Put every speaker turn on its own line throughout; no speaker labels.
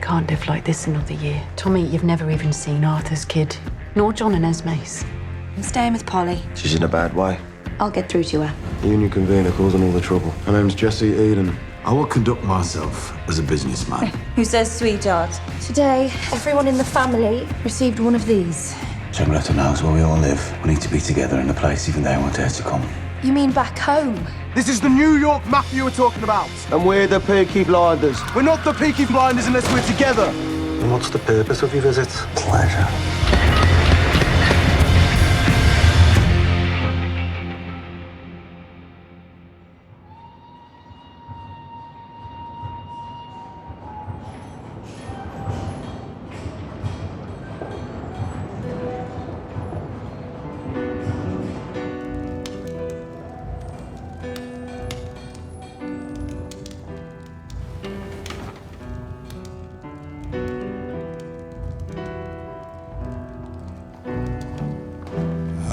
can't live like this another year. Tommy, you've never even seen Arthur's kid, nor John and Esme's.
I'm staying with Polly.
She's in a bad way.
I'll get through to her.
You and your convener causing all the trouble. My name's Jesse Eden.
I will conduct myself as a businessman.
Who says sweetheart?
Today, everyone in the family received one of these.
Jamiletta knows where we all live. We need to be together in a place even they won't dare to come.
You mean back home?
This is the New York Mafia we're talking about.
And we're the Peaky Blinders.
We're not the Peaky Blinders unless we're together.
And what's the purpose of your visit?
Pleasure.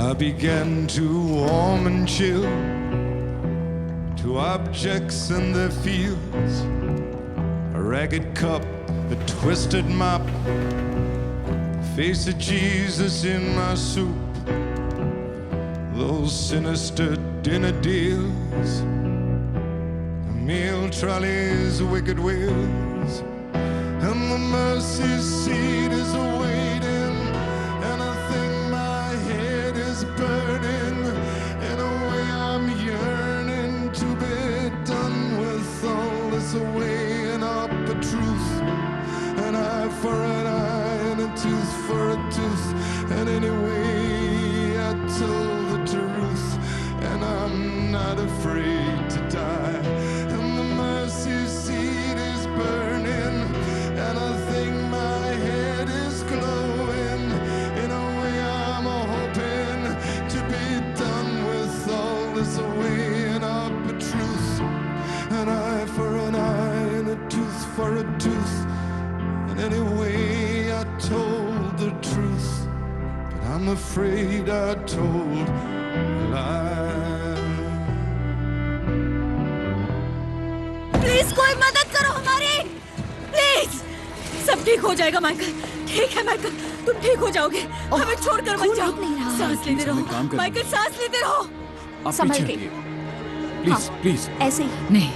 I began to warm and chill to objects and their fields. A ragged cup, a twisted mop, the face of Jesus in my soup, those sinister dinner deals, the meal trolley's wicked wheels, and the mercy seat is awaiting, and I think my head is burning. In a way I'm yearning to be done with all this weighing up the truth. An eye for an eye and a tooth for a tooth. And anyway I told the truth, and I'm not afraid to die. And the mercy seat is burning, and I think my head is glowing. In a way I'm hoping to be done with all this weighing up the truth. An eye for an eye and a tooth for a tooth. And anyway I told the truth, but I'm afraid I told a lie.
Please कोई मदद करो हमारी, please. सब ठीक हो जाएगा Michael. ठीक है माइकल, तुम ठीक हो जाओगे। हमें छोड़कर मत जाओ। सांस लेते रहो माइकल, सांस लेते रहो।
संभल के।
प्लीज प्लीज
ऐसे ही।
नहीं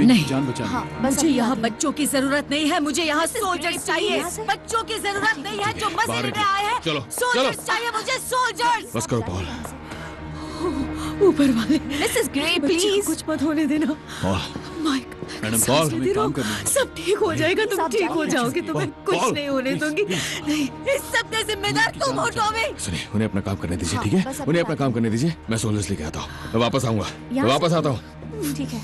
नहीं।
जान बचानी।
हाँ, बस
मुझे
अभी
यहाँ
आगे।
बच्चों की जरूरत नहीं है, मुझे यहाँ सोल्जर्स चाहिए। बच्चों की जरूरत नहीं है जो मजे लेने आए हैं।
चलो,
सोल्जर्स चाहिए मुझे, सोल्जर्स।
बस करो पॉल।
ऊपर वाले
मिसेस ग्रे प्लीज
कुछ मत होने देना। माइक,
मैडम,
सांस
पॉल,
लेते
हमें
रहो।
काम करना है।
सब ठीक हो जाएगा, तुम
सब
ठीक हो
जाइए।
जाओगे, तुम्हें
पॉल,
कुछ
पॉल,
नहीं होने
प्लीज,
दूंगी।
प्लीज।
नहीं, इस सब के जिम्मेदार तुम हो टॉमी।
सुनिए, उन्हें अपना काम करने दीजिए,
हाँ,
ठीक है?
बस अभी
उन्हें अपना
आगे।
काम करने दीजिए। मैं सोल्जर्स लेके आता हूँ। मैं वापस आऊंगा। मैं
यहाँ
वापस
से-
आता हूँ।
ठीक है।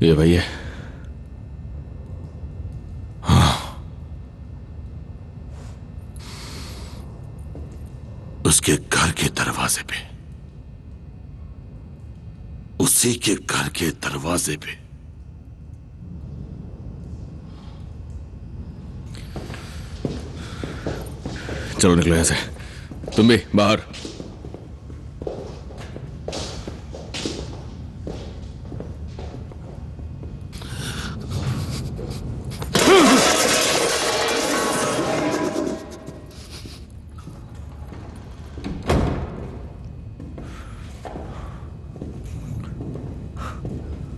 ये भैया।
उसके घर के दरवाजे पे, उसी के घर के दरवाजे पे।
चलो निकलो यहाँ से। तुम भी बाहर।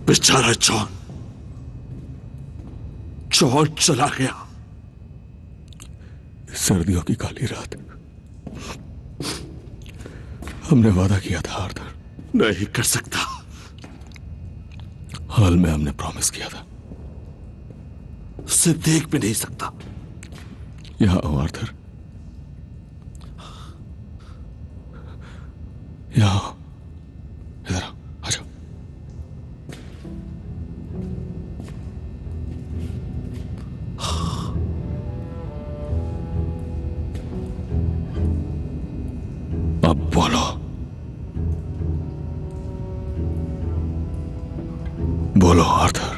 बेचारा जॉन चला गया।
सर्दियों की काली रात हमने वादा किया था आर्थर।
नहीं कर सकता।
हाल में हमने प्रॉमिस किया था।
उसे देख भी नहीं सकता।
यहां आओ आर्थर, यहां आओ। इधर आओ, आ जाओ। बोलो Arthur.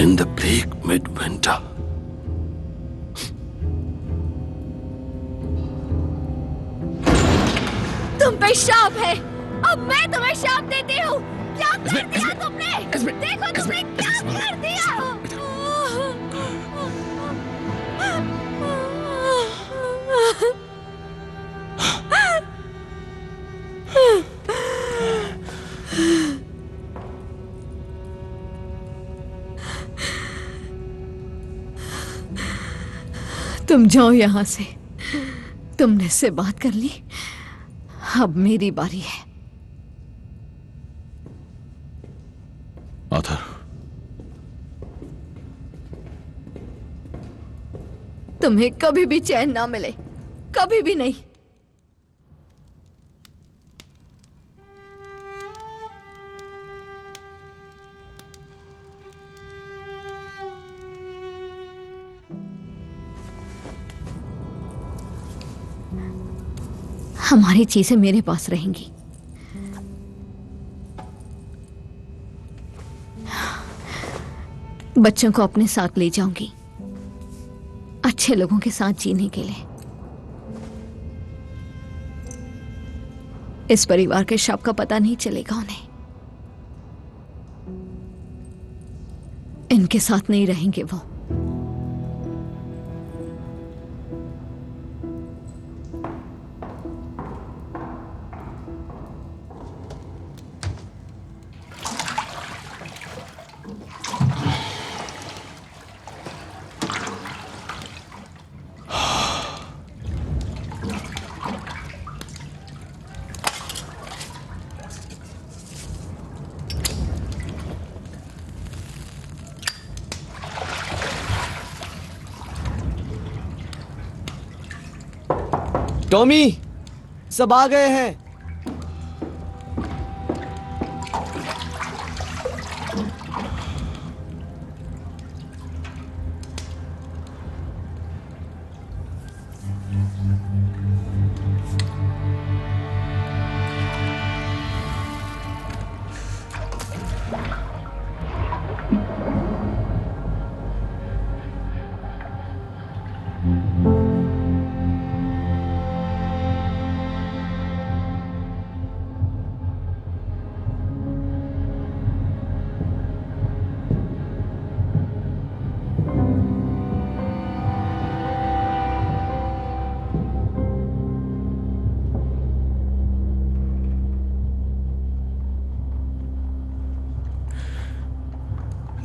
In the bleak midwinter,
तुम पे शाप है। अब मैं तुम्हें शाप देती हूँ। क्या कर दिया तुमने? देखो तुमने क्या कर दिया। तुम जाओ यहाँ से। तुमने से बात कर ली, अब मेरी बारी है।
आर्थर,
तुम्हें कभी भी चैन ना मिले, कभी भी नहीं। हमारी चीजें मेरे पास रहेंगी। बच्चों को अपने साथ ले जाऊंगी, अच्छे लोगों के साथ जीने के लिए। इस परिवार के शव का पता नहीं चलेगा उन्हें। इनके साथ नहीं रहेंगे वो।
टॉमी, सब आ गए हैं।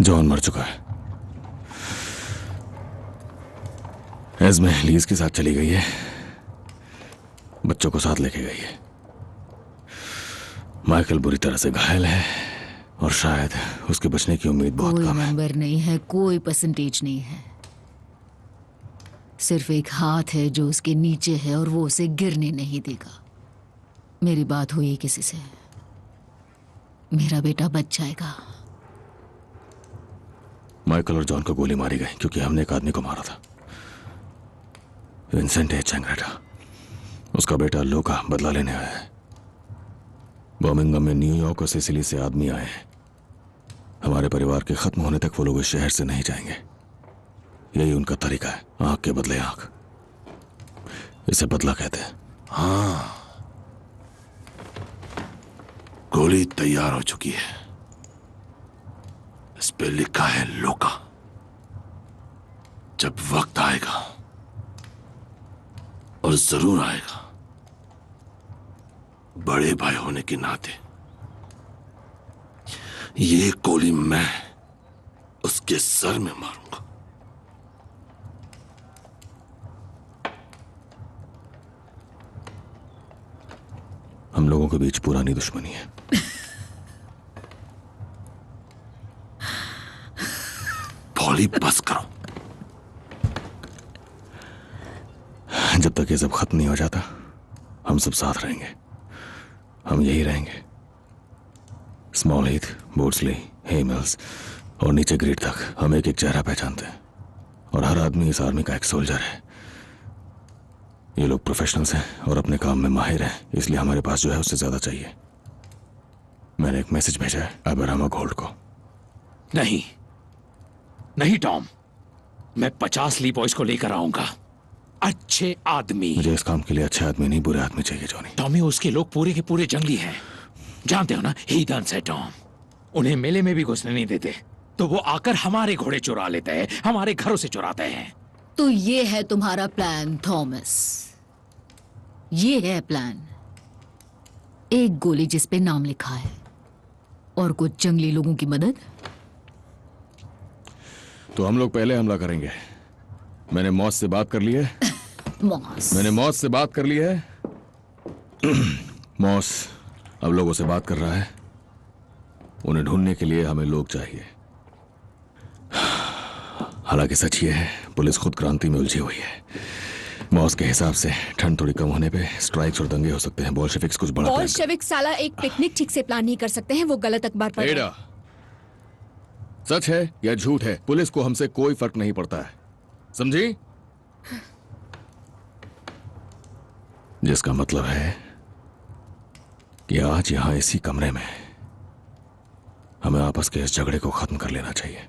जॉन मर चुका है। एस्मे लीज के साथ चली गई है, बच्चों को साथ लेके गई है। माइकल बुरी तरह से घायल है और शायद उसके बचने की उम्मीद बहुत कम है।
कोई नंबर नहीं है, कोई परसेंटेज नहीं है। सिर्फ एक हाथ है जो उसके नीचे है और वो उसे गिरने नहीं देगा। मेरी बात हुई किसी से, मेरा बेटा बच जाएगा।
माइकल और जॉन को गोली मारी गई क्योंकि हमने एक आदमी को मारा था, विंसेंट ए चैंग्रेटा। उसका बेटा लूका बदला लेने आया है। बर्मिंघम में न्यूयॉर्क और सिसिली से आदमी आए हैं। हमारे परिवार के खत्म होने तक वो लोग इस शहर से नहीं जाएंगे। यही उनका तरीका है, आंख के बदले आंख। इसे बदला कहते हैं।
हाँ, गोली तैयार हो चुकी है। इस पे लिखा है लोका। जब वक्त आएगा, और जरूर आएगा, बड़े भाई होने के नाते ये गोली मैं उसके सर में मारूंगा।
हम लोगों के बीच पुरानी दुश्मनी है।
पॉली, बस करो।
जब तक ये सब खत्म नहीं हो जाता, हम सब साथ रहेंगे। हम यही रहेंगे। स्मॉल हीथ, बोर्ड्सली, हेमल्स और नीचे ग्रिड तक हम एक एक चेहरा पहचानते हैं। और हर आदमी इस आर्मी का एक सोल्जर है। ये लोग प्रोफेशनल्स हैं और अपने काम में माहिर हैं, इसलिए हमारे पास जो है उससे ज्यादा चाहिए। मैंने एक मैसेज भेजा है अबरामा गोल्ड को।
नहीं नहीं टॉम, मैं 50 ली बॉयज को लेकर आऊंगा, अच्छे आदमी।
मुझे इस काम के लिए अच्छे आदमी नहीं, बुरे आदमी चाहिए जॉनी।
टॉमी, उसके लोग पूरे के पूरे जंगली हैं, जानते हो ना, हीदन्स है टॉम। उन्हें मेले में भी घुसने नहीं देते, तो वो आकर हमारे घोड़े चुरा लेते हैं, हमारे घरों से चुराते हैं।
तो ये है तुम्हारा प्लान थॉमस, ये है प्लान। एक गोली जिस पे नाम लिखा है और कुछ जंगली लोगों की मदद।
तो हम लोग पहले हमला करेंगे। मैंने मौत से बात कर ली है। मैंने मौत से बात कर ली है। मौस अब लोगों से बात कर रहा है। उन्हें ढूंढने के लिए हमें लोग चाहिए। हालांकि सच ये है, पुलिस खुद क्रांति में उलझी हुई है। मौस के हिसाब से ठंड थोड़ी कम होने पे स्ट्राइक्स और दंगे हो सकते हैं। बोल्शेविक्स कुछ बड़ा
बोल्शेविक साला एक पिकनिक ठीक से प्लान नहीं कर सकते हैं, वो गलत अखबार पढ़ रहे हैं।
सच है या झूठ है, पुलिस को हमसे कोई फर्क नहीं पड़ता है, समझी? जिसका मतलब है कि आज यहां इसी कमरे में हमें आपस के इस झगड़े को खत्म कर लेना चाहिए।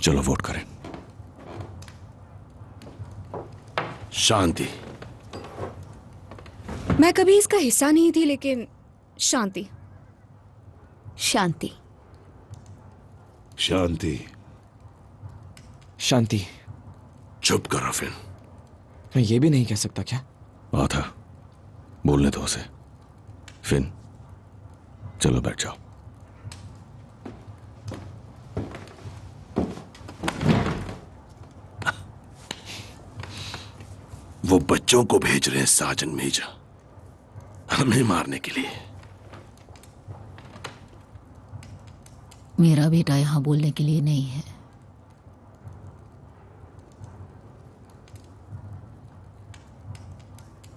चलो वोट करें।
शांति।
मैं कभी इसका हिस्सा नहीं थी, लेकिन शांति।
शांति।
शांति।
शांति।
चुप करो फिर।
मैं ये भी नहीं कह सकता क्या?
आथा, बोलने दो उसे। फिन, चलो बैठ जाओ।
वो बच्चों को भेज रहे हैं साजन मेजा, हमें मारने के लिए।
मेरा बेटा यहां बोलने के लिए नहीं है।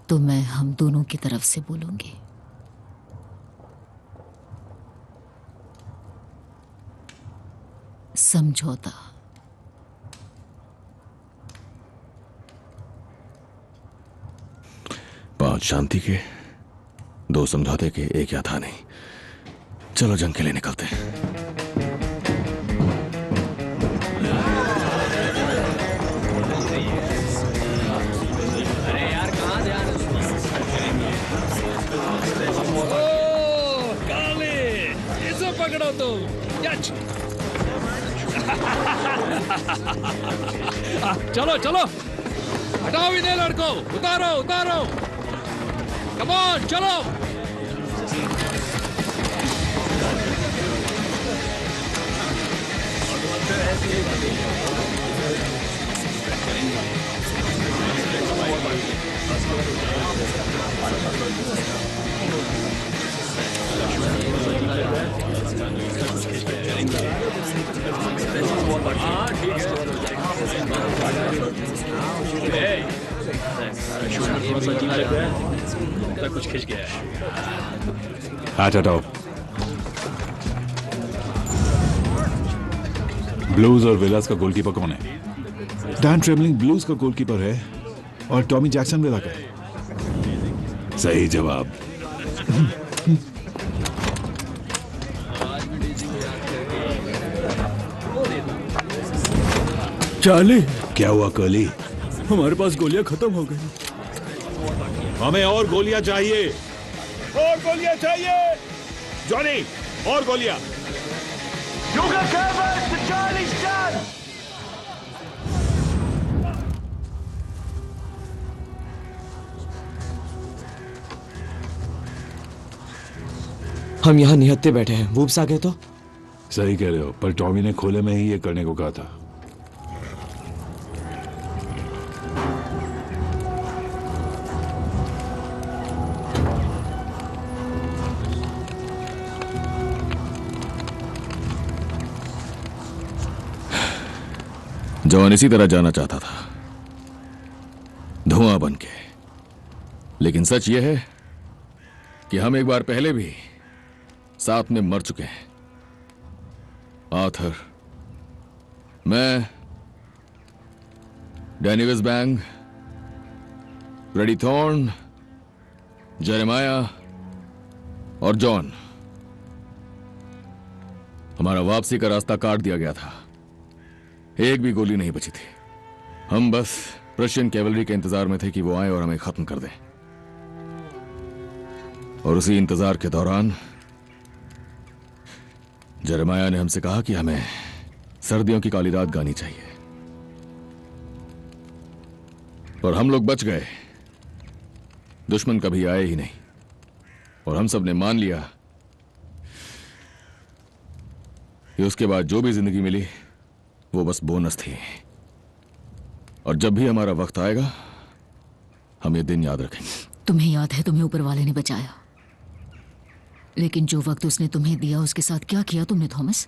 तो मैं हम दोनों की तरफ से बोलूंगी। समझौता।
5 शांति के, 2 समझौते के, 1 याद नहीं। चलो जंग के लिए निकलते हैं।
अरे यार कहाँ ध्यान? काले, इसे पकड़ो तुम। चलो चलो, हटाओ इन्हें लड़को, उतारो उतारो, कम ऑन चलो। कुछ खिंच गया है।
हाथ हटाओ। ब्लूज और विलास का गोलकीपर कौन है? डैन ट्रेवलिंग ब्लूज का गोलकीपर है और टॉमी जैक्सन विला का। सही जवाब।
चार्ली,
क्या हुआ कर्ली?
हमारे पास गोलियां खत्म हो गई।
हमें और गोलियां चाहिए। और गोलियां चाहिए। जॉनी, और गोलियां।
हम यहाँ निहत्ते बैठे हैं, वूप्स आ गए तो?
सही कह रहे हो, पर टॉमी ने खोले में ही ये करने को कहा था।
जॉन इसी तरह जाना चाहता था, धुआं बन के। लेकिन सच यह है कि हम एक बार पहले भी साथ में मर चुके हैं। आर्थर, मैं Danny Bang, Freddie Thorne, Jeremiah और जॉन। हमारा वापसी का रास्ता काट दिया गया था। एक भी गोली नहीं बची थी। हम बस प्रशियन कैवलरी के इंतजार में थे कि वो आए और हमें खत्म कर दें। और उसी इंतजार के दौरान जेरेमाया ने हमसे कहा कि हमें सर्दियों की काली रात गानी चाहिए। पर हम लोग बच गए। दुश्मन कभी आए ही नहीं और हम सब ने मान लिया कि उसके बाद जो भी जिंदगी मिली वो बस बोनस थी। और जब भी हमारा वक्त आएगा हम ये दिन याद रखेंगे।
तुम्हें याद है तुम्हें ऊपर वाले ने बचाया, लेकिन जो वक्त उसने तुम्हें दिया उसके साथ क्या किया तुमने Thomas?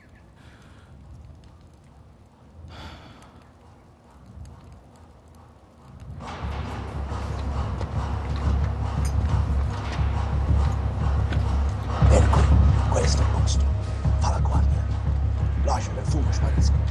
Questo posto fa la guardia. Lascia il fumo sparisca.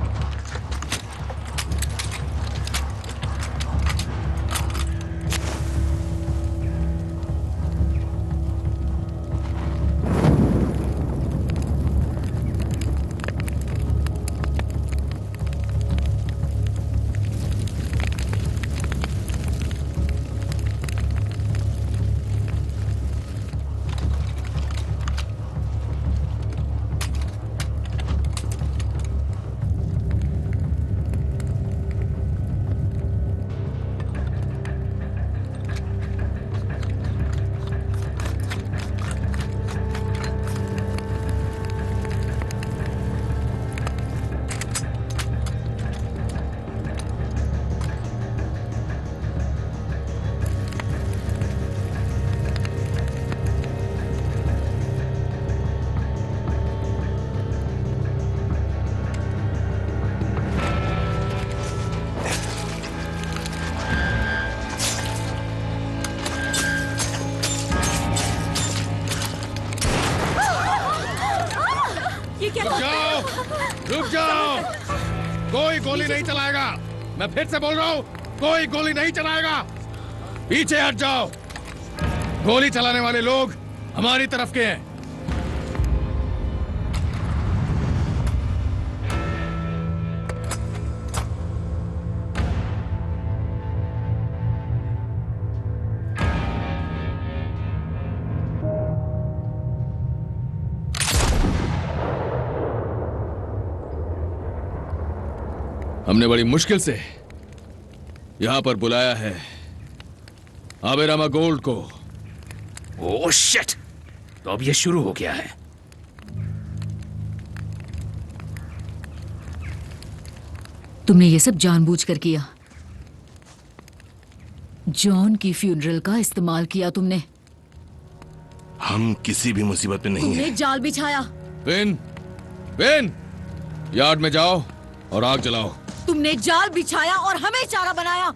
रुक जाओ! कोई गोली नहीं चलाएगा। मैं फिर से बोल रहा हूं, कोई गोली नहीं चलाएगा। पीछे हट जाओ। गोली चलाने वाले लोग हमारी तरफ के हैं। हमने बड़ी मुश्किल से यहां पर बुलाया है आबेरामा गोल्ड को।
Oh shit! तो अब ये शुरू हो गया है।
तुमने ये सब जानबूझकर किया। जॉन की फ्यूनरल का इस्तेमाल किया तुमने।
हम किसी भी मुसीबत में नहीं
तुमने
हैं।
जाल बिछाया।
विन, यार्ड में जाओ और आग जलाओ।
तुमने जाल बिछाया और हमें चारा बनाया।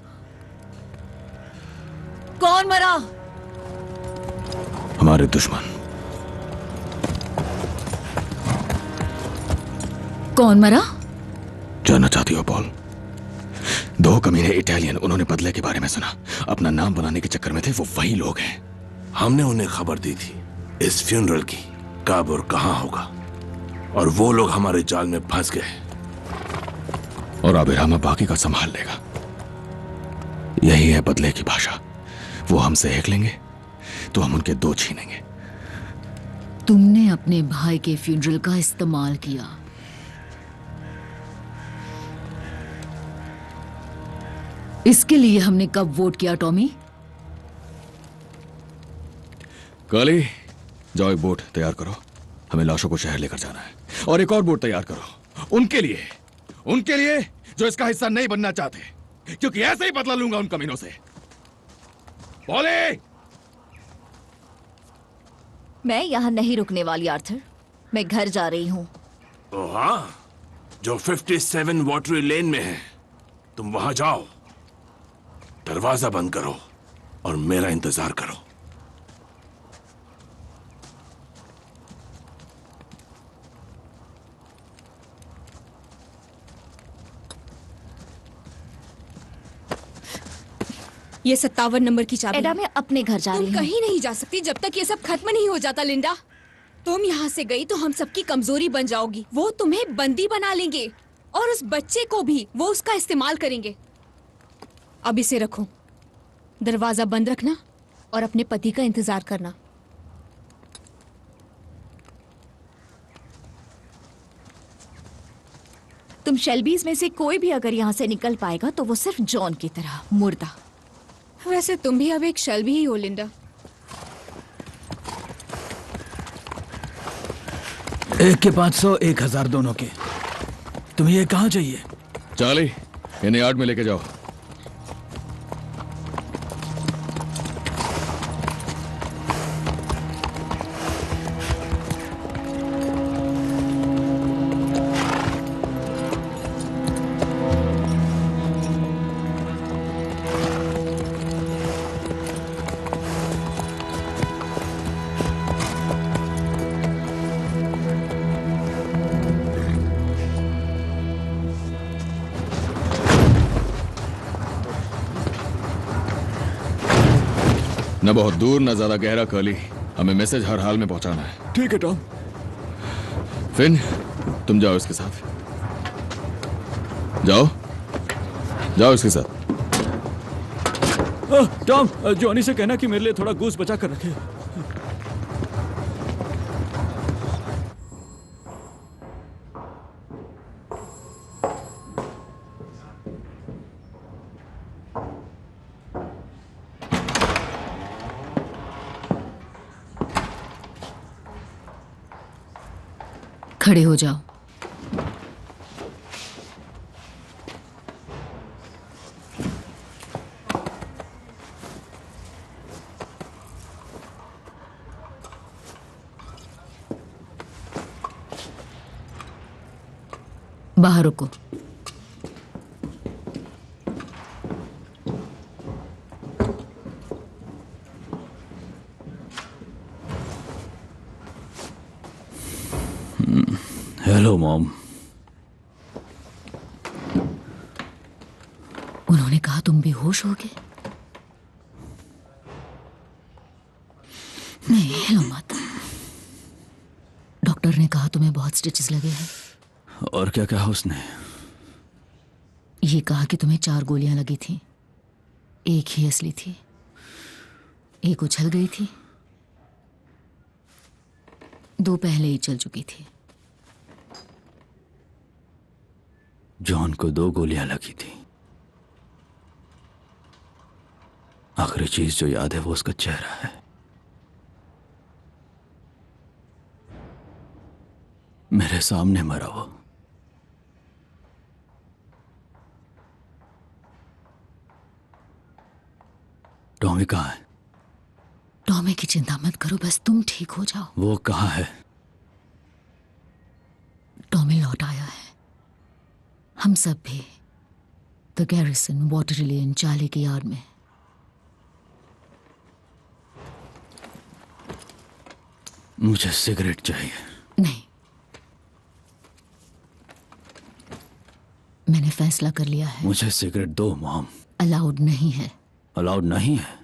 कौन मरा?
हमारे दुश्मन।
कौन मरा?
जानना चाहती हो पॉल? दो कमीने इटालियन, उन्होंने बदले के बारे में सुना। अपना नाम बनाने के चक्कर में थे। वो वही लोग हैं।
हमने उन्हें खबर दी थी इस फ्यूनरल की, कब और कहां होगा, और वो लोग हमारे जाल में फंस गए।
और आबेरामा बाकी का संभाल लेगा। यही है बदले की भाषा। वो हमसे एक लेंगे तो हम उनके दो छीनेंगे।
तुमने अपने भाई के फ्यूनरल का इस्तेमाल किया। इसके लिए हमने कब वोट किया टॉमी?
काली, जाओ एक बोट तैयार करो। हमें लाशों को शहर लेकर जाना है। और एक और बोट तैयार करो उनके लिए जो इसका हिस्सा नहीं बनना चाहते, क्योंकि ऐसे ही बदला लूंगा उन कमीनों से। बोले!
मैं यहाँ नहीं रुकने वाली आर्थर। मैं घर जा रही हूँ।
ओ हाँ, जो 57 वाटरी लेन में है, तुम वहां जाओ, दरवाजा बंद करो और मेरा इंतजार करो।
ये 57 नंबर की चाबी।
एडा, मैं अपने घर जा रही
तुम
हूँ।
कहीं नहीं जा सकती जब तक ये सब खत्म नहीं हो जाता लिंडा। तुम यहाँ से गई तो हम सबकी कमजोरी बन जाओगी। वो तुम्हें बंदी बना लेंगे और उस बच्चे को भी वो उसका इस्तेमाल करेंगे। अब इसे रखो, दरवाजा बंद रखना और अपने पति का इंतजार करना।
तुम शेल्बीज में से कोई भी अगर यहाँ से निकल पाएगा तो वो सिर्फ जॉन की तरह मुर्दा।
वैसे तुम भी अब एक शेल्बी ही हो लिंडा।
एक के 500, 1000 दोनों के। तुम्हें ये कहाँ चाहिए?
चार्ली, इन्हें यार्ड में लेके जाओ। न बहुत दूर न ज्यादा गहरा कर्ली, हमें मैसेज हर हाल में पहुंचाना है।
ठीक है टॉम।
फिन, तुम जाओ इसके साथ। जाओ जाओ इसके साथ।
टॉम, जॉनी से कहना कि मेरे लिए थोड़ा गूस बचा कर रखे।
खड़े हो जाओ। बाहर रुको।
Hello mom.
उन्होंने कहा तुम बेहोश हो गए। नहीं, हिलो मत। डॉक्टर ने कहा तुम्हें बहुत स्टिचेस लगे हैं।
और क्या कहा उसने?
ये कहा कि तुम्हें 4 गोलियां लगी थी, एक ही असली थी, एक उछल गई थी, 2 पहले ही चल चुकी थी।
जॉन को 2 गोलियां लगी थी। आखिरी चीज जो याद है वो उसका चेहरा है। मेरे सामने मरा वो। टॉमी कहाँ है?
टॉमी की चिंता मत करो, बस तुम ठीक हो जाओ।
वो कहाँ है?
टॉमी लौट आया है। हम सब भी the garrison, water lane, Charlie की यार्ड में।
मुझे सिगरेट चाहिए।
नहीं, मैंने फैसला कर लिया है।
मुझे सिगरेट दो मॉम।
अलाउड नहीं है।
अलाउड नहीं है?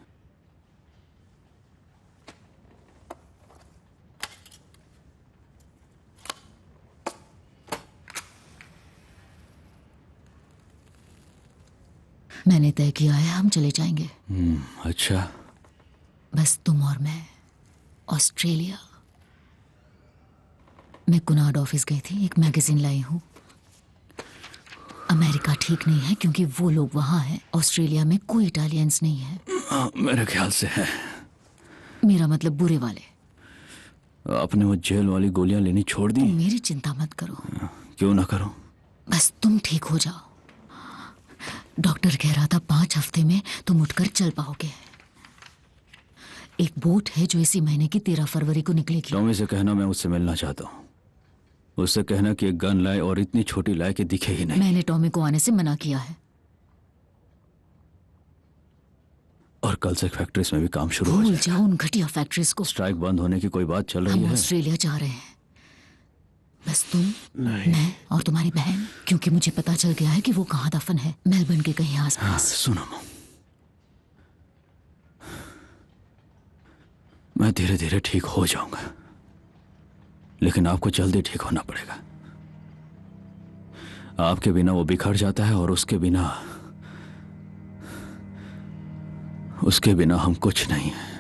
मैंने तय किया है, हम चले जाएंगे।
अच्छा।
बस तुम और मैं। ऑस्ट्रेलिया। मैं कुनार्ड ऑफिस गई थी, एक मैगजीन लाई हूं। अमेरिका ठीक नहीं है क्योंकि वो लोग वहां हैं। ऑस्ट्रेलिया में कोई इटालियंस नहीं है।
मेरे ख्याल से है।
मेरा मतलब बुरे वाले।
आपने वो जेल वाली गोलियां लेनी छोड़ दी?
मेरी चिंता मत करो।
क्यों ना करो?
बस तुम ठीक हो जाओ। डॉक्टर कह रहा था 5 हफ्ते में तुम उठकर चल पाओगे। एक बोट है जो इसी महीने की 13 फरवरी को निकलेगी।
टॉमी से कहना मैं उससे मिलना चाहता हूँ। उससे कहना कि एक गन लाए और इतनी छोटी लाए कि दिखे ही नहीं।
मैंने टॉमी को आने से मना किया है।
और कल से फैक्ट्रीज में भी काम शुरू हो
भूल जाओ उन घटिया फैक्ट्रीज को।
स्ट्राइक बंद होने की कोई बात चल रही
हम
है?
ऑस्ट्रेलिया जा रहे हैं। बस तुम, मैं और तुम्हारी बहन, क्योंकि मुझे पता चल गया है कि वो कहाँ दफन है। मेलबर्न के कहीं आसपास।
सुनो, मैं धीरे धीरे ठीक हो जाऊंगा, लेकिन आपको जल्दी ठीक होना पड़ेगा। आपके बिना वो बिखर जाता है और उसके बिना हम कुछ नहीं है।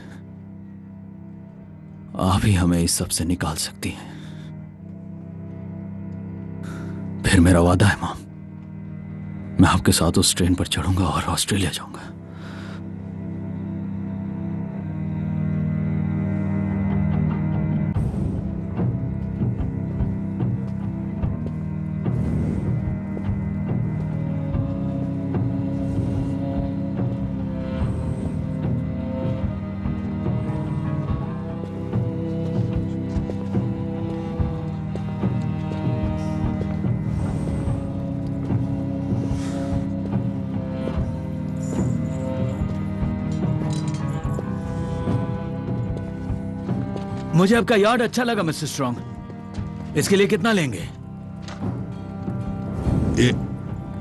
आप ही हमें इस सब से निकाल सकती हैं। फिर मेरा वादा है मॉम, मैं आपके साथ उस ट्रेन पर चढ़ूंगा और ऑस्ट्रेलिया जाऊंगा।
मुझे आपका यार्ड अच्छा लगा मिस्टर स्ट्रॉन्ग। इसके लिए कितना लेंगे?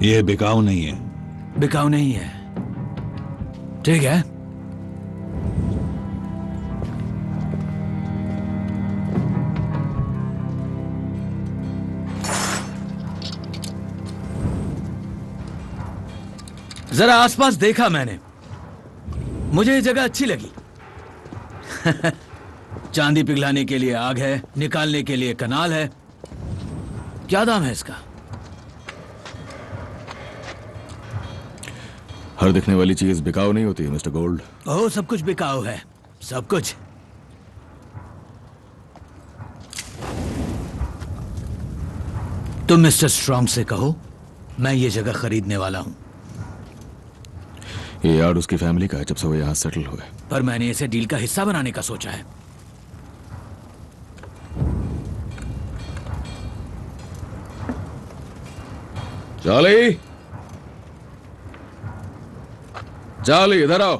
ये बिकाऊ नहीं है।
बिकाऊ नहीं है, ठीक है। जरा आसपास देखा मैंने, मुझे ये जगह अच्छी लगी। चांदी पिघलाने के लिए आग है, निकालने के लिए कनाल है। क्या दाम है इसका?
हर दिखने वाली चीज बिकाऊ नहीं होती मिस्टर गोल्ड।
ओह, सब कुछ बिकाऊ है, सब कुछ। तुम मिस्टर स्ट्रॉन्ग से कहो मैं ये जगह खरीदने वाला हूं।
ये यार्ड उसकी फैमिली का है जब से वो यहां सेटल हुए।
पर मैंने इसे डील का हिस्सा बनाने का सोचा है।
चार्ली, चार्ली इधर आओ।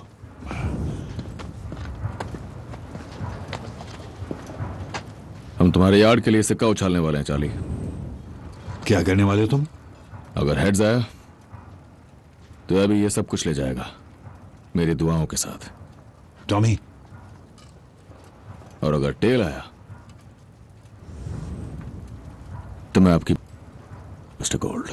हम तुम्हारे यार्ड के लिए सिक्का उछालने वाले हैं चार्ली।
क्या करने वाले हो तुम?
अगर हेड्स आया तो अभी ये सब कुछ ले जाएगा मेरी दुआओं के साथ,
टॉमी।
और अगर टेल आया तो मैं आपकी मिस्टर गोल्ड।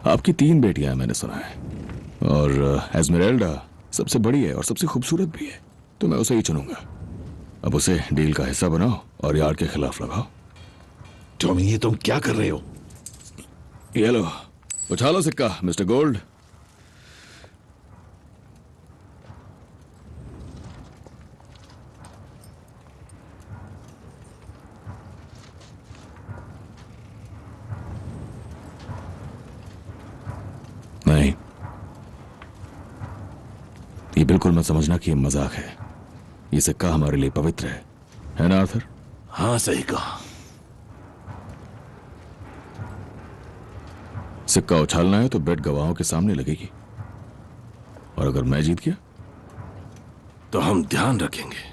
आपकी 3 बेटियां हैं मैंने सुना है, और एस्मेराल्डा सबसे बड़ी है और सबसे खूबसूरत भी है, तो मैं उसे ही चुनूंगा। अब उसे डील का हिस्सा बनाओ और यार्ड के खिलाफ लगाओ।
टॉमी, ये तुम क्या कर रहे हो?
ये लो, उछालो सिक्का मिस्टर गोल्ड। नहीं, ये बिल्कुल मत समझना कि ये मजाक है। ये सिक्का हमारे लिए पवित्र है ना आर्थर?
हाँ, सही कहा।
सिक्का उछालना है तो बेट गवाहों के सामने लगेगी, और अगर मैं जीत गया
तो हम ध्यान रखेंगे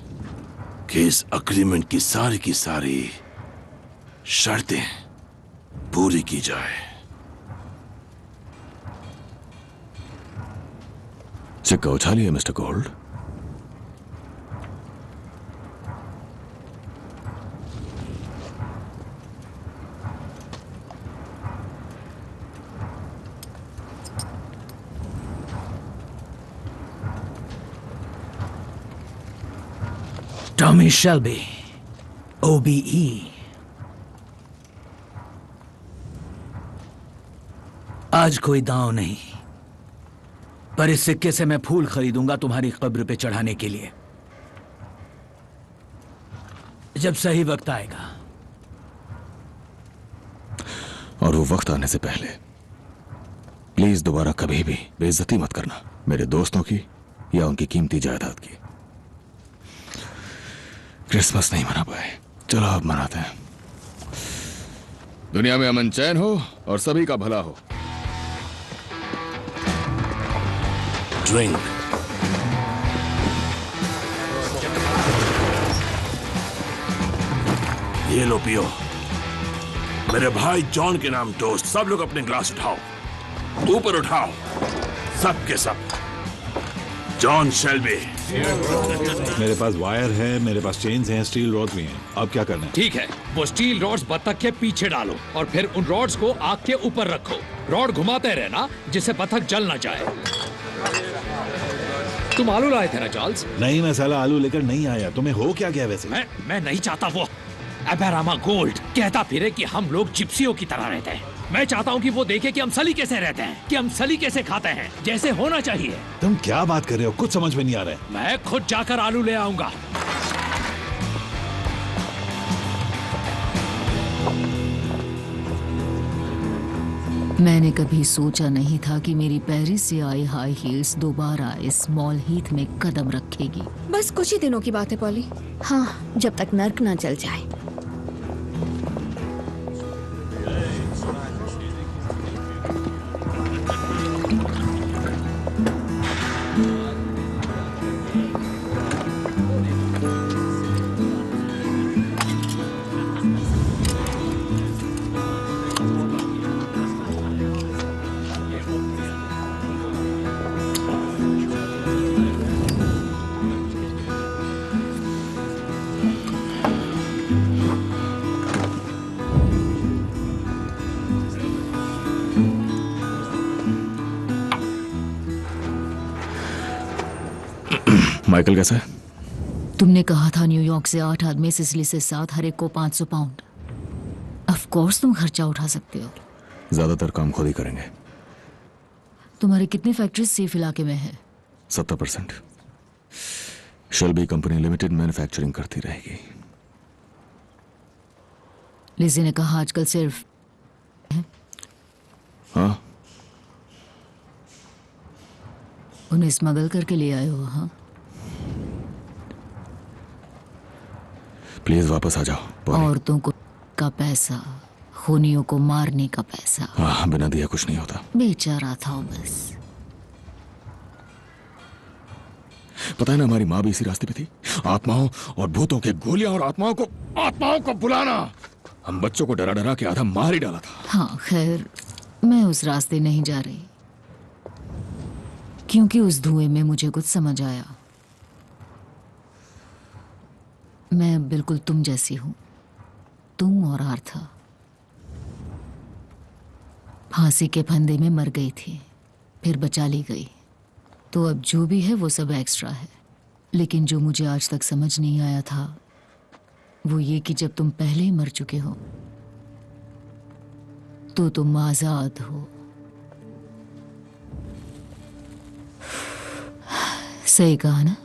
कि इस अग्रीमेंट की सारी शर्तें पूरी की जाए।
सिक्का उछालिए mister Gold.
Tommy Shelby, OBE। आज कोई दांव नहीं, पर इस सिक्के से मैं फूल खरीदूंगा तुम्हारी कब्र पे चढ़ाने के लिए, जब सही वक्त आएगा।
और वो वक्त आने से पहले प्लीज दोबारा कभी भी बेइज्जती मत करना मेरे दोस्तों की या उनकी कीमती जायदाद की। क्रिसमस नहीं मना पाए, चलो अब मनाते हैं। दुनिया में अमन चैन हो और सभी का भला हो।
ड्रिंक। ये लो पियो। मेरे भाई जॉन के नाम टोस्ट। सब लोग अपने ग्लास उठाओ, ऊपर उठाओ, सब के सब। John Shelby.
मेरे पास वायर है, मेरे पास चेन्स हैं, स्टील रॉड्स भी हैं। अब क्या करना है?
ठीक है, वो स्टील रॉड्स बत्तख के पीछे डालो और फिर उन रॉड्स को आग के ऊपर रखो। रॉड घुमाते रहना जिससे बत्तख जल ना जाए। तुम आलू लाए थे ना चार्ल्स?
नहीं, मैं साला आलू लेकर नहीं आया। तुम्हें हो क्या गया वैसे?
मैं नहीं चाहता वो एबेरामा गोल्ड कहता फिरे कि हम लोग जिप्सियों की तरह रहते हैं। मैं चाहता हूँ कि वो देखे कि हम सलीके से रहते हैं, कि हम सलीके से खाते हैं, जैसे होना चाहिए।
तुम क्या बात कर रहे हो? कुछ समझ में नहीं आ रहा है।
मैं खुद जाकर आलू ले आऊंगा।
मैंने कभी सोचा नहीं था कि मेरी पेरिस से आई हाई हील्स दोबारा इस स्मॉल हीथ में कदम रखेगी।
बस कुछ ही दिनों की बात है पॉली। हाँ, जब तक नर्क ना चल जाए।
माइकल कैसा है?
तुमने कहा था न्यूयॉर्क से 8 आदमी, सिसिली से 7, हर एक को 500 पाउंड। ऑफ कोर्स तुम खर्चा उठा सकते हो।
ज्यादातर काम खुद ही करेंगे।
तुम्हारी कितनी फैक्ट्रीज सेफ इलाके में है?
70%। शेल्बी कंपनी लिमिटेड मैन्युफैक्चरिंग करती रहेगी।
लिजी ने कहा आजकल सिर्फ
हाँ,
उन्हें स्मगल करके ले आए हो? हाँ,
प्लीज वापस आ जाओ।
औरतों को का पैसा, खूनियों को मारने का पैसा।
हाँ, बिना दिया कुछ नहीं होता।
बेचारा थॉमस।
पता है ना, हमारी माँ भी इसी रास्ते पे थी। आत्माओं और भूतों के गोलियां और आत्माओं को बुलाना। हम बच्चों को डरा डरा के आधा मार ही डाला था।
हाँ, खैर मैं उस रास्ते नहीं जा रही, क्योंकि उस धुएं में मुझे कुछ समझ आया। मैं बिल्कुल तुम जैसी हूं। तुम और आर्था फांसी के फंदे में मर गई थी, फिर बचा ली गई। तो अब जो भी है वो सब एक्स्ट्रा है। लेकिन जो मुझे आज तक समझ नहीं आया था वो ये कि जब तुम पहले ही मर चुके हो तो तुम आजाद हो। सही कहा ना?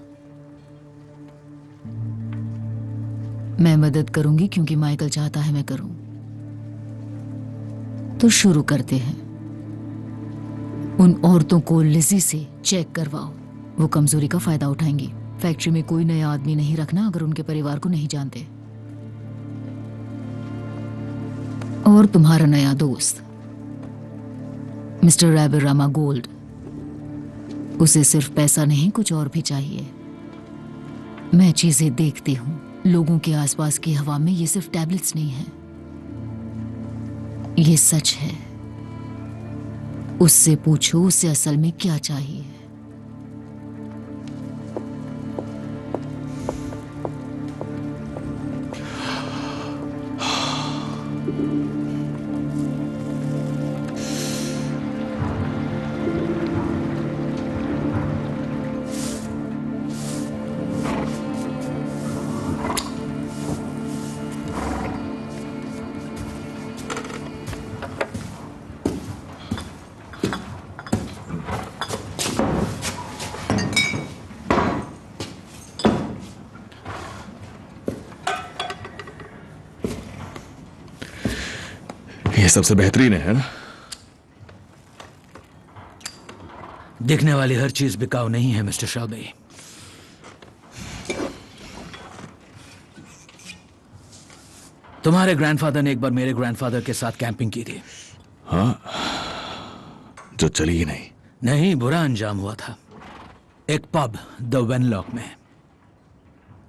मैं मदद करूंगी क्योंकि माइकल चाहता है मैं करूं। तो शुरू करते हैं। उन औरतों को लिजी से चेक करवाओ, वो कमजोरी का फायदा उठाएंगी। फैक्ट्री में कोई नया आदमी नहीं रखना अगर उनके परिवार को नहीं जानते। और तुम्हारा नया दोस्त मिस्टर एबेरामा गोल्ड, उसे सिर्फ पैसा नहीं कुछ और भी चाहिए। मैं चीजें देखती हूं, लोगों के आसपास की हवा में ये सिर्फ टैबलेट्स नहीं है, ये सच है। उससे पूछो उसे असल में क्या चाहिए।
ये सबसे बेहतरीन है ना?
दिखने वाली हर चीज बिकाऊ नहीं है मिस्टर शेल्बी। तुम्हारे ग्रैंडफादर ने एक बार मेरे ग्रैंडफादर के साथ कैंपिंग की थी।
हाँ, जो चली ही नहीं।
नहीं, बुरा अंजाम हुआ था। एक पब द वेनलॉक में।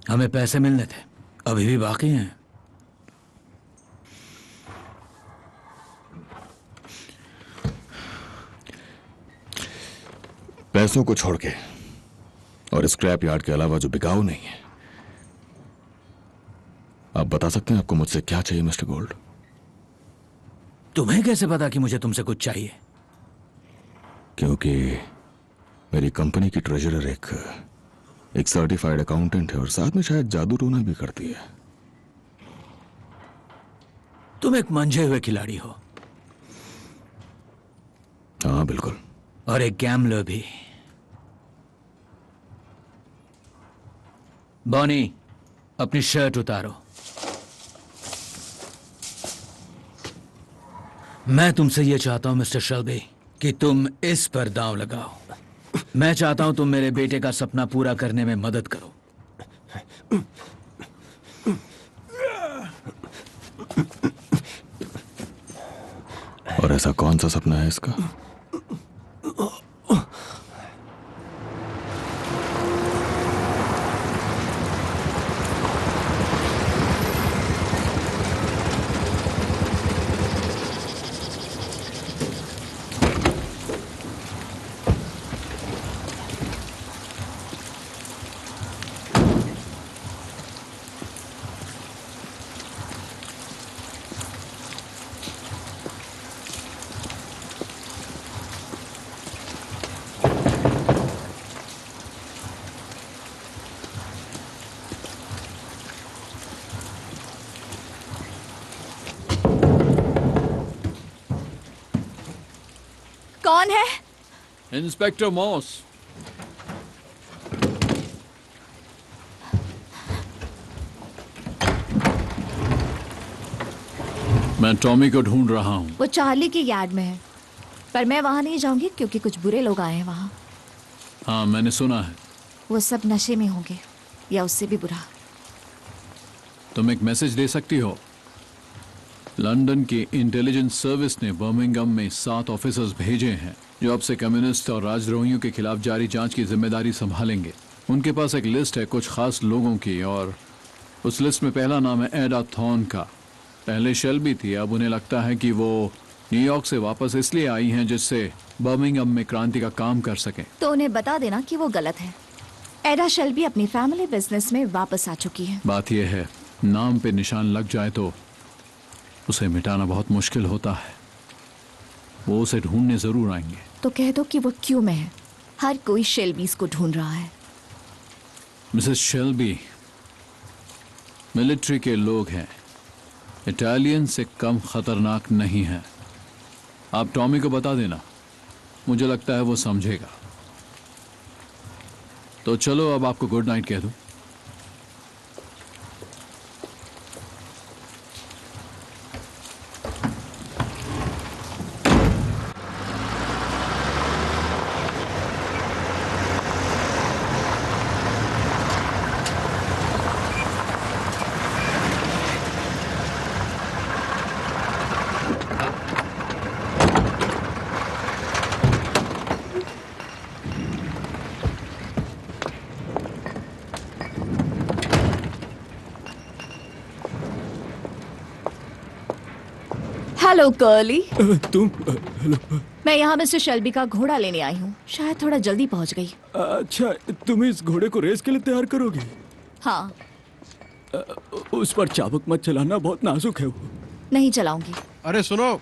हमें पैसे मिलने थे, अभी भी बाकी हैं।
पैसों को छोड़ के और स्क्रैप यार्ड के अलावा जो बिकाऊ नहीं है। आप बता सकते हैं आपको मुझसे क्या चाहिए मिस्टर गोल्ड?
तुम्हें कैसे पता कि मुझे तुमसे कुछ चाहिए?
क्योंकि मेरी कंपनी की ट्रेजरर एक सर्टिफाइड अकाउंटेंट है और साथ में शायद जादू टोना भी करती है।
तुम एक मंझे हुए खिलाड़ी हो।
हाँ बिल्कुल।
और एक गैम्बलर भी। बॉनी, अपनी शर्ट उतारो। मैं तुमसे यह चाहता हूं मिस्टर शेल्बी कि तुम इस पर दांव लगाओ। मैं चाहता हूं तुम मेरे बेटे का सपना पूरा करने में मदद करो।
और ऐसा कौन सा सपना है इसका?
कौन है?
Inspector moss. मैं टॉमी को ढूंढ रहा हूं।
वो चार्ली की यार्ड में है, पर मैं वहां नहीं जाऊंगी क्योंकि कुछ बुरे लोग आए हैं वहां।
हाँ मैंने सुना है।
वो सब नशे में होंगे या उससे भी बुरा।
तुम एक मैसेज दे सकती हो? लंदन की इंटेलिजेंस सर्विस ने बर्मिंघम में 7 ऑफिसर्स भेजे हैं जो अब से कम्युनिस्ट और राजद्रोहियों के खिलाफ जारी जांच की जिम्मेदारी संभालेंगे। उनके पास एक लिस्ट है कुछ खास लोगों की और उस लिस्ट में पहला नाम है एडा थॉर्न का। पहले शेल्बी थी, अब उन्हें लगता है कि वो न्यूयॉर्क से वापस इसलिए आई हैं जिससे बर्मिंघम में क्रांति का काम कर सकें।
तो उन्हें बता देना कि वो गलत है। एडा शेल्बी अपनी फैमिली बिजनेस में वापस आ चुकी है।
बात यह है, नाम पे निशान लग जाए तो उसे मिटाना बहुत मुश्किल होता है। वो उसे ढूंढने जरूर आएंगे।
तो कह दो कि वो क्यों में है। हर कोई शेल्बीज को ढूंढ रहा है।
मिसेस शेल्बी मिलिट्री के लोग हैं, इटालियन से कम खतरनाक नहीं है। आप टॉमी को बता देना, मुझे लगता है वो समझेगा। तो चलो अब आपको गुड नाइट कह दूं।
Hello curly.
तुम?
मैं यहाँ मिस्टर शेल्बी का घोड़ा लेने आई हूँ। शायद थोड़ा जल्दी पहुँच गई।
अच्छा, तुम इस घोड़े को रेस के लिए तैयार करोगे?
हाँ।
उस पर चाबुक मत चलाना, बहुत नाजुक है वो।
नहीं चलाऊंगी।
अरे सुनो,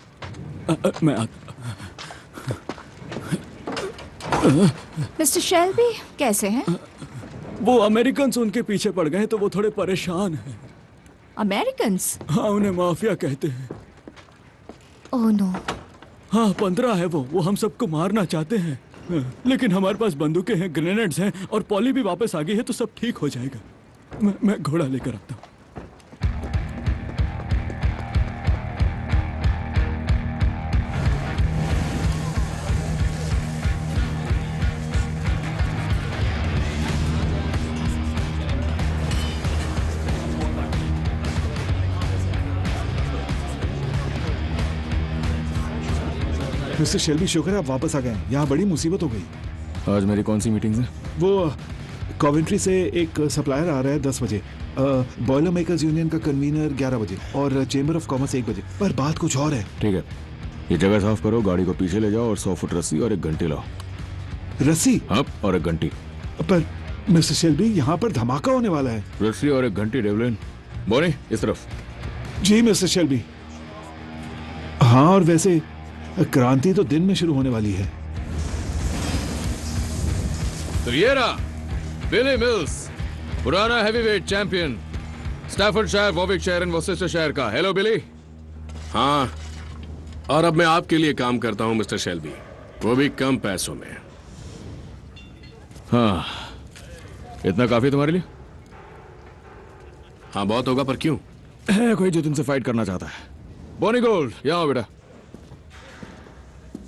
मैं
मिस्टर शेल्बी कैसे हैं?
वो अमेरिकन्स उनके पीछे पड़ गए तो वो थोड़े परेशान हैं।
अमेरिकन्स?
हाँ, उन्हें माफिया कहते हैं।
Oh no.
हाँ, 15 है वो हम सबको मारना चाहते हैं। लेकिन हमारे पास बंदूकें हैं, ग्रेनेड्स हैं और पॉली भी वापस आ गई है तो सब ठीक हो जाएगा। मैं घोड़ा लेकर आता हूँ।
मिस्टर शेल्बी, शुक्र है आप वापस आ गए। यहाँ बड़ी मुसीबत हो गई।
आज मेरी कौन सी मीटिंग्स है?
वो कॉवेंट्री से एक सप्लायर आ रहा है 10 बजे, बॉयलर मेकर्स यूनियन का कन्वीनर 11 बजे और चेंबर ऑफ कॉमर्स 1 बजे। पर बात कुछ और है।
ठीक है, ये जगह साफ करो, गाड़ी को पीछे ले जाओ और 100 फुट रस्सी और एक घंटी लाओ।
रस्सी?
हाँ, और एक घंटी।
पर मिस्टर शेल्बी, यहाँ पर धमाका होने वाला है।
रस्सी और एक घंटी डेवलिन। बोनी, इस तरफ।
जी मिस्टर शेल्बी। हाँ, और वैसे क्रांति तो दिन में शुरू होने वाली है।
तो ये रहा बिली मिल्स, पुराना हैवीवेट चैंपियन, स्टैफर्डशायर, वॉविकशायर एंड वॉर्सेस्टरशायर का। हेलो बिली।
हाँ, और अब मैं आपके लिए काम करता हूं मिस्टर शेल्बी, वो भी कम पैसों में।
हाँ, इतना काफी तुम्हारे लिए?
हाँ, बहुत होगा, पर क्यों?
है कोई जो तुमसे फाइट करना चाहता है? बॉनी गोल्ड, यहाँ आओ बेटा।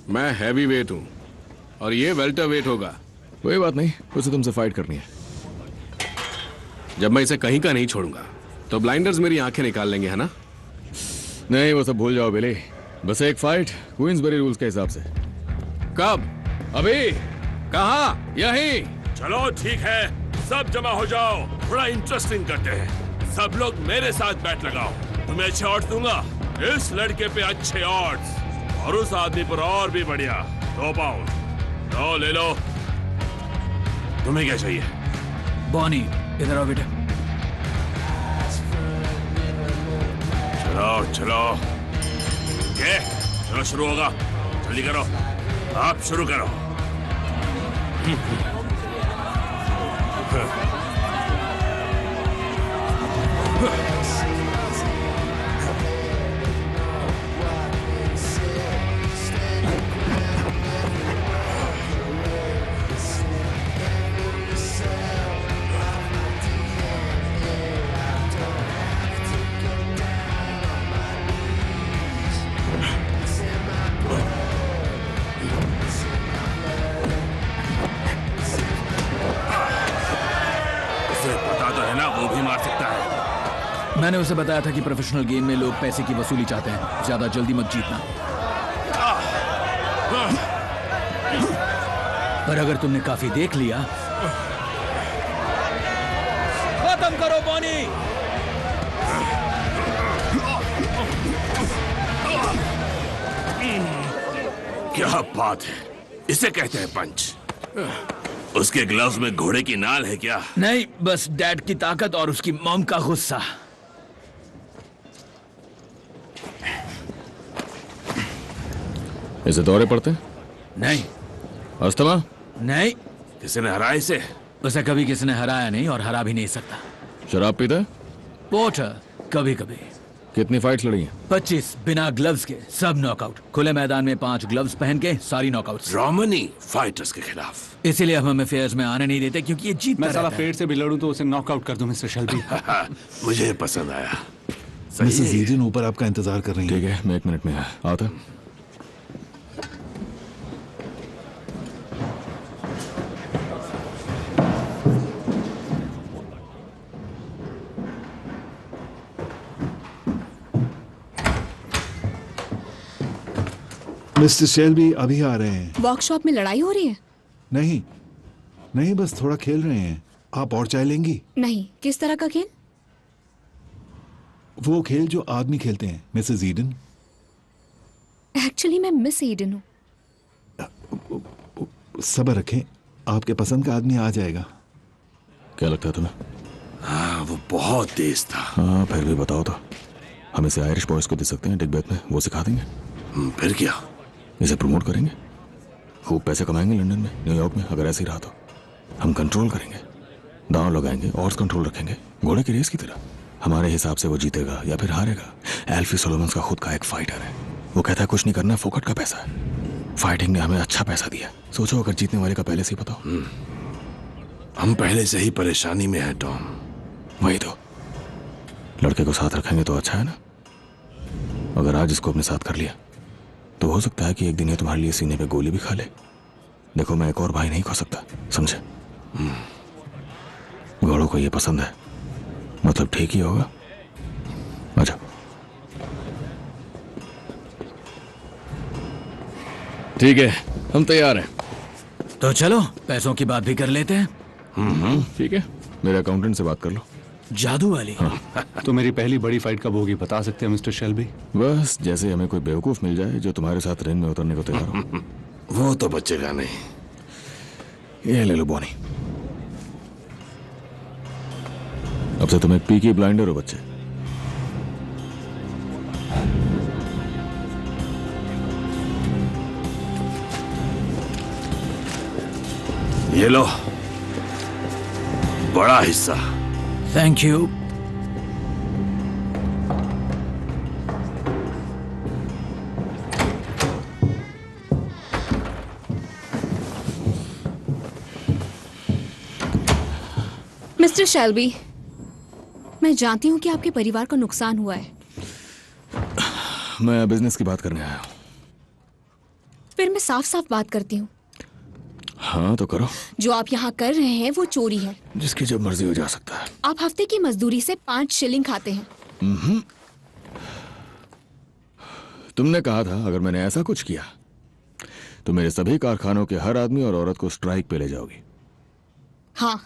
मैं हैवी वेट हूं और ये वेल्टर वेट होगा।
कोई बात नहीं, उसे तुमसे फाइट करनी है।
जब मैं इसे कहीं का नहीं छोड़ूंगा तो ब्लाइंडर्स मेरी आंखें निकाल लेंगे, है ना?
नहीं, वो सब भूल जाओ बिली। बस एक फाइट क्वींसबरी रूल्स के हिसाब से।
कब?
अभी। कहाँ? यहीं।
चलो ठीक है, सब जमा हो जाओ, थोड़ा इंटरेस्टिंग करते हैं। सब लोग मेरे साथ बैट लगाओ, तुम्हें अच्छे ऑड्स दूंगा। इस लड़के पे अच्छे ऑड्स और उस आदमी पर और भी बढ़िया। 2 पाउंड। लो ले लो। तुम्हें क्या चाहिए?
बॉनी, इधर आओ बेटा।
चलो चलो, ये चलो शुरू होगा। जल्दी करो, आप शुरू करो।
मैंने उसे बताया था कि प्रोफेशनल गेम में लोग पैसे की वसूली चाहते हैं, ज्यादा जल्दी मत जीतना। पर अगर तुमने काफी देख लिया, खत्म करो बॉनी।
क्या बात है, इसे कहते हैं पंच। उसके ग्लव्स में घोड़े की नाल है क्या?
नहीं, बस डैड की ताकत और उसकी मॉम का गुस्सा।
इसे दौरे पड़ते हैं?
नहीं।
अस्थमा?
नहीं।
किसी ने हराया इसे?
उसे कभी किसी ने हराया नहीं और हरा भी नहीं सकता।
शराब पीता है?
पोर्टर, कभी कभी।
कितनी फाइट्स लड़ी हैं?
25 बिना ग्लव्स के, सब नॉकआउट। खुले मैदान में 5 ग्लव्स पहन के सारी नॉकआउट्स।
रोमनी फाइटर्स के खिलाफ।
इसीलिए हम हमें फेयर्स में आने नहीं देते, क्योंकि ये जीतता
मैं साला
रहता है।
पेट से भी लड़ूं तो उसे नॉकआउट कर दूं मिस्टर शेल्बी।
मुझे पसंद आया।
मिसेस ईडन ऊपर आपका इंतजार कर रही हैं।
ठीक है, मैं 1 मिनट में आता।
मिस्टर शेल्बी अभी आ रहे हैं।
वर्कशॉप में लड़ाई हो रही है?
नहीं नहीं, बस थोड़ा खेल रहे हैं। आप और चाय लेंगी?
नहीं। किस तरह का खेल?
वो खेल जो आदमी खेलते हैं मिसेस ईडन।
एक्चुअली मैं मिस ईडन हूँ।
सब्र रखें, आपके पसंद का आदमी आ जाएगा।
क्या लगता है तुम्हें?
हाँ, वो बहुत तेज था।
हाँ, फिर भी बताओ तो। हम इसे आयरिश बॉयज को दे सकते हैं डिगबैथ में, वो सिखा देंगे।
फिर क्या?
इसे प्रमोट करेंगे, खूब पैसे कमाएंगे लंदन में, न्यूयॉर्क में। अगर ऐसे ही रहा तो हम कंट्रोल करेंगे, दांव लगाएंगे, और कंट्रोल रखेंगे, घोड़े की रेस की तरह। हमारे हिसाब से वो जीतेगा या फिर हारेगा। एल्फी सोलोमन्स का खुद का एक फाइटर है, वो कहता है कुछ नहीं करना, फोकट का पैसा है। फाइटिंग ने हमें अच्छा पैसा दिया। सोचो अगर जीतने वाले का पहले से ही पता हो।
हम पहले से ही परेशानी में हैं टॉम।
वही तो, लड़के को साथ रखेंगे तो अच्छा है ना। अगर आज इसको अपने साथ कर लिया तो हो सकता है कि एक दिन ये तुम्हारे लिए सीने पे गोली भी खा ले। देखो, मैं एक और भाई नहीं खो सकता, समझे? घोड़ों को ये पसंद है, मतलब ठीक ही होगा। अच्छा, ठीक है, हम तैयार हैं।
तो चलो पैसों की बात भी कर लेते हैं।
ठीक है, मेरे अकाउंटेंट से बात कर लो।
जादू वाली?
हाँ।
तो मेरी पहली बड़ी फाइट कब होगी बता सकते हैं मिस्टर शेल्बी?
बस जैसे हमें कोई बेवकूफ मिल जाए जो तुम्हारे साथ रिंग में उतरने को तैयार हो।
वो तो बचेगा नहीं।
ये ले लो बॉनी। अब से तुम एक पीकी ब्लाइंडर हो बच्चे।
ये लो बड़ा हिस्सा।
Thank you.
मिस्टर शेल्बी, मैं जानती हूँ कि आपके परिवार को नुकसान हुआ है।
मैं बिजनेस की बात करने आया हूँ।
फिर मैं साफ साफ बात करती हूँ।
हाँ तो करो।
जो आप यहाँ कर रहे हैं वो चोरी है।
जिसकी जब मर्जी हो जा सकता है।
आप हफ्ते की मजदूरी से 5 शिलिंग खाते हैं।
तुमने कहा था अगर मैंने ऐसा कुछ किया तो मेरे सभी कारखानों के हर आदमी और औरत को स्ट्राइक पे ले जाओगी।
हाँ।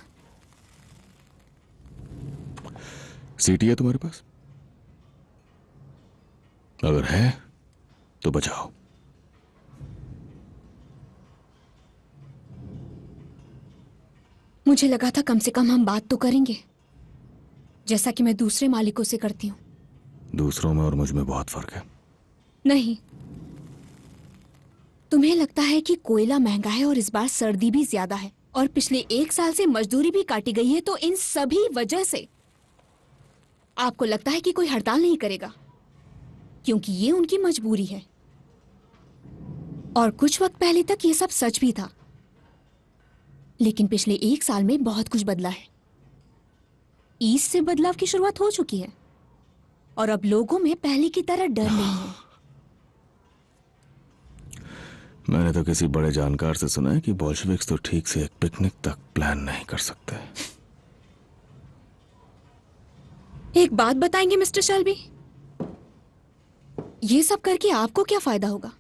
सीटी है तुम्हारे पास? अगर है तो बचाओ।
मुझे लगा था कम से कम हम बात तो करेंगे, जैसा कि मैं दूसरे मालिकों से करती हूँ।
दूसरों में और मुझ में बहुत फर्क है।
नहीं, तुम्हें लगता है कि कोयला महंगा है और इस बार सर्दी भी ज्यादा है और पिछले 1 साल से मजदूरी भी काटी गई है, तो इन सभी वजह से आपको लगता है कि कोई हड़ताल नहीं करेगा क्योंकि ये उनकी मजबूरी है। और कुछ वक्त पहले तक ये सब सच भी था, लेकिन पिछले 1 साल में बहुत कुछ बदला है। ईस्ट से बदलाव की शुरुआत हो चुकी है और अब लोगों में पहले की तरह डर नहीं है।
मैंने तो किसी बड़े जानकार से सुना है कि बोल्शेविक्स तो ठीक से एक पिकनिक तक प्लान नहीं कर सकते।
एक बात बताएंगे मिस्टर शेल्बी, ये सब करके आपको क्या फायदा होगा?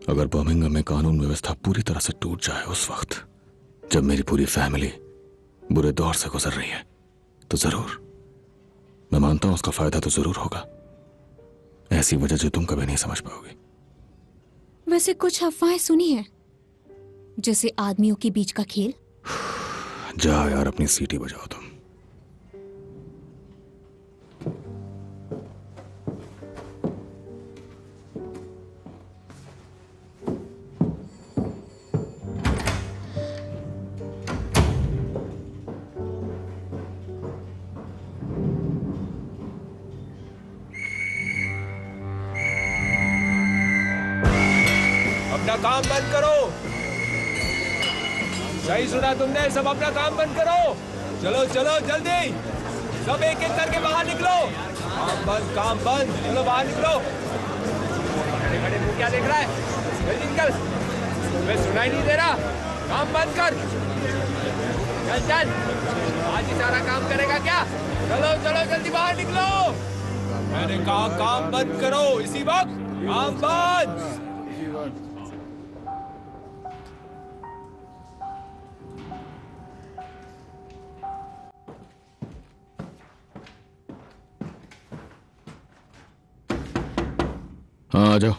अगर बर्मिंघम में कानून व्यवस्था पूरी तरह से टूट जाए उस वक्त जब मेरी पूरी फैमिली बुरे दौर से गुजर रही है, तो जरूर, मैं मानता हूं उसका फायदा तो जरूर होगा। ऐसी वजह जो तुम कभी नहीं समझ पाओगे।
वैसे कुछ अफवाहें सुनी है, जैसे आदमियों के बीच का खेल।
जाओ यार, अपनी सीटी बजाओ तुम।
अपना काम बंद करो। सही सुना तुमने, सब अपना काम बंद करो। चलो चलो जल्दी, सब एक एक करके बाहर निकलो। काम बंद, काम बंद, चलो बाहर निकलो। खड़े खड़े मुंह क्या देख रहा है? जल्दी निकल, तुम्हें सुनाई नहीं दे रहा? काम बंद कर। चल चल, आज ही सारा काम करेगा क्या? चलो चलो जल्दी बाहर निकलो। मैंने कहा काम बंद करो इसी वक्त। काम बंद।
हाँ आ जाओ।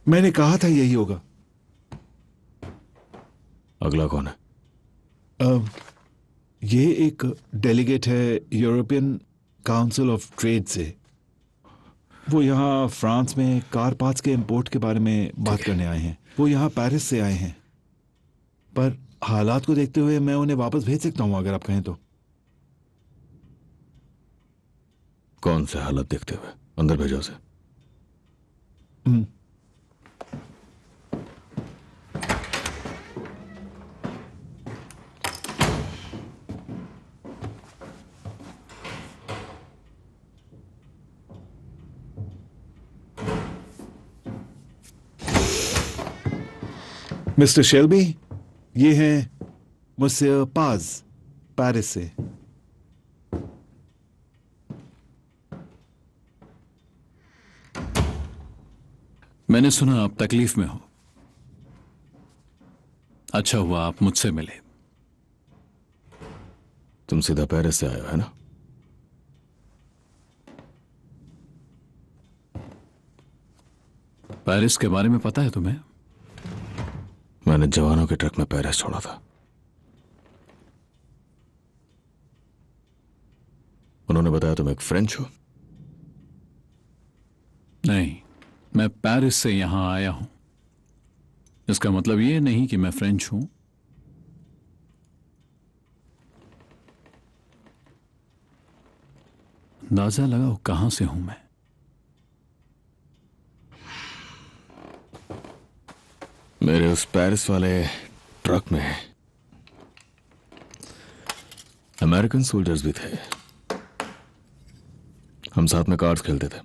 मैंने कहा था यही होगा।
अगला कौन है?
ये एक डेलीगेट है यूरोपियन काउंसिल ऑफ ट्रेड से। वो यहाँ फ्रांस में कार पार्ट्स के इंपोर्ट के बारे में बात करने आए हैं। वो यहाँ पेरिस से आए हैं, पर हालात को देखते हुए मैं उन्हें वापस भेज सकता हूँ अगर आप कहें तो।
कौन से हालत देखते हुए? अंदर भेजो उसे।
मिस्टर शेल्बी, ये हैं मुझसे पाज, पेरिस से।
मैंने सुना आप तकलीफ में हो। अच्छा हुआ आप मुझसे मिले।
तुम सीधा पेरिस से आए हो है ना?
पेरिस के बारे में पता है तुम्हें?
मैंने जवानों के ट्रक में पेरिस छोड़ा था। उन्होंने बताया तुम एक फ्रेंच हो।
नहीं, मैं पेरिस से यहां आया हूं। इसका मतलब यह नहीं कि मैं फ्रेंच हूं। अंदाजा लगाओ कहां से हूं मैं।
मेरे उस पेरिस वाले ट्रक में अमेरिकन सोल्जर्स भी थे। हम साथ में कार्ड्स खेलते थे।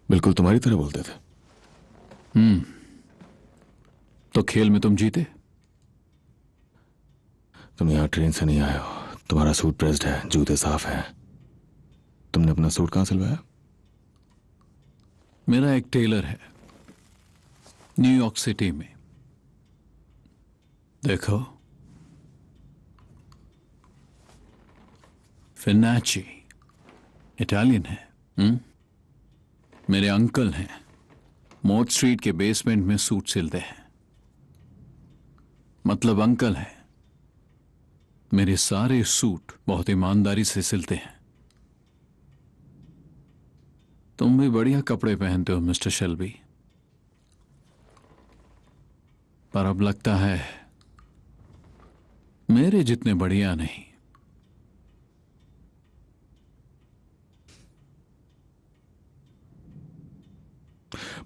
बिल्कुल तुम्हारी तरह बोलते थे।
तो खेल में तुम जीते?
तुम यहां ट्रेन से नहीं आए हो। तुम्हारा सूट प्रेस्ड है, जूते साफ हैं। तुमने अपना सूट कहां सिलवाया?
मेरा एक टेलर है न्यूयॉर्क सिटी में। देखो, फिनाची इटालियन है। मेरे अंकल हैं, मोट स्ट्रीट के बेसमेंट में सूट सिलते हैं। मतलब अंकल हैं, मेरे सारे सूट बहुत ईमानदारी से सिलते हैं। तुम भी बढ़िया कपड़े पहनते हो मिस्टर शेल्बी, पर अब लगता है मेरे जितने बढ़िया नहीं।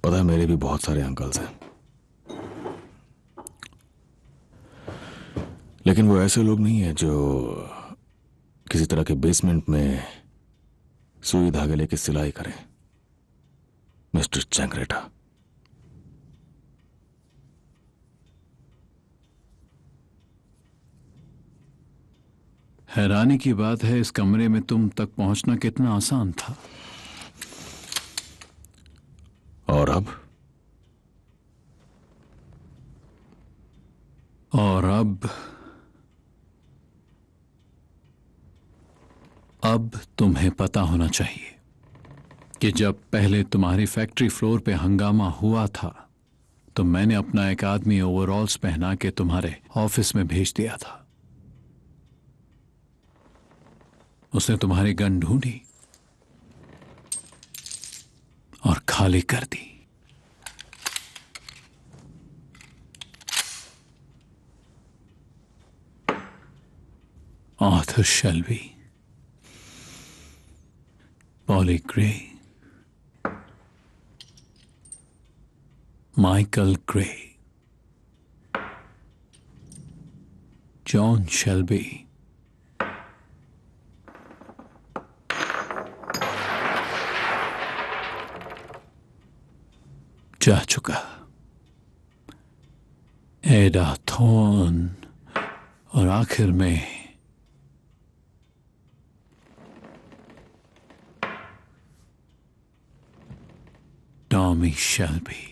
पता है, मेरे भी बहुत सारे अंकल्स हैं, लेकिन वो ऐसे लोग नहीं है जो किसी तरह के बेसमेंट में सुई धागे लेके सिलाई करें। मिस्टर चैंग्रेटा,
हैरानी की बात है इस कमरे में तुम तक पहुंचना कितना आसान था।
और अब?
अब तुम्हें पता होना चाहिए कि जब पहले तुम्हारी फैक्ट्री फ्लोर पे हंगामा हुआ था तो मैंने अपना एक आदमी ओवरऑल्स पहना के तुम्हारे ऑफिस में भेज दिया था। उसने तुम्हारी गन ढूंढी और खाली कर दी। Arthur Shelby, Polly Gray, Michael Gray, John Shelby, जा चुका। एडा थॉर्न और आखिर में टॉमी शेल्बी।